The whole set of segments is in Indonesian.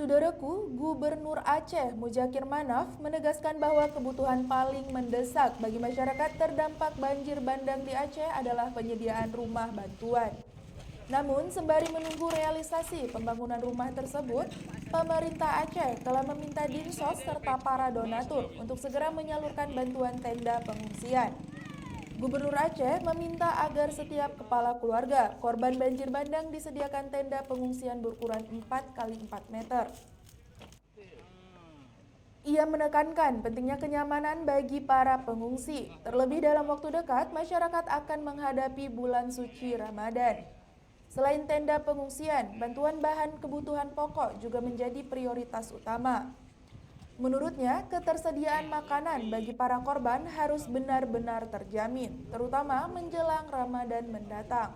Saudaraku, Gubernur Aceh Muzakir Manaf menegaskan bahwa kebutuhan paling mendesak bagi masyarakat terdampak banjir bandang di Aceh adalah penyediaan rumah bantuan. Namun, sembari menunggu realisasi pembangunan rumah tersebut, pemerintah Aceh telah meminta Dinsos serta para donatur untuk segera menyalurkan bantuan tenda pengungsian. Gubernur Aceh meminta agar setiap kepala keluarga korban banjir bandang disediakan tenda pengungsian berukuran 4 kali 4 meter. Ia menekankan pentingnya kenyamanan bagi para pengungsi. Terlebih dalam waktu dekat, masyarakat akan menghadapi bulan suci Ramadan. Selain tenda pengungsian, bantuan bahan kebutuhan pokok juga menjadi prioritas utama. Menurutnya, ketersediaan makanan bagi para korban harus benar-benar terjamin, terutama menjelang Ramadan mendatang.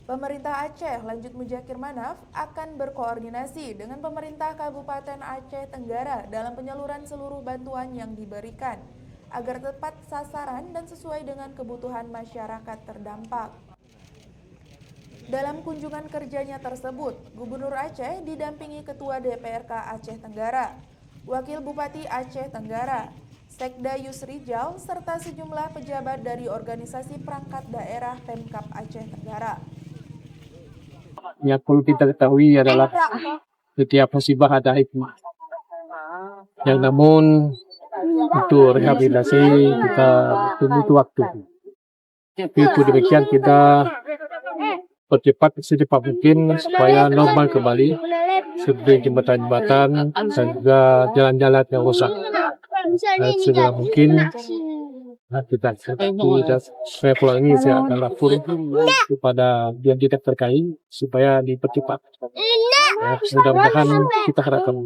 Pemerintah Aceh, lanjut Muzakir Manaf, akan berkoordinasi dengan pemerintah Kabupaten Aceh Tenggara dalam penyaluran seluruh bantuan yang diberikan, agar tepat sasaran dan sesuai dengan kebutuhan masyarakat terdampak. Dalam kunjungan kerjanya tersebut, Gubernur Aceh didampingi Ketua DPRK Aceh Tenggara, Wakil Bupati Aceh Tenggara, Sekda Yusrijal, serta sejumlah pejabat dari organisasi perangkat daerah Pemkab Aceh Tenggara. Yang perlu kita ketahui adalah setiap musibah ada hikmah. Yang namun untuk rehabilitasi kita butuh waktu. Itu demikian kita percepat secepat mungkin supaya normal kembali seperti jembatan-jembatan dan juga jalan-jalan yang rusak. Segera mungkin kita saya pulang ini saya akan lapor kepada dinas terkait supaya dipercepat. Mudah-mudahan kita harapkan.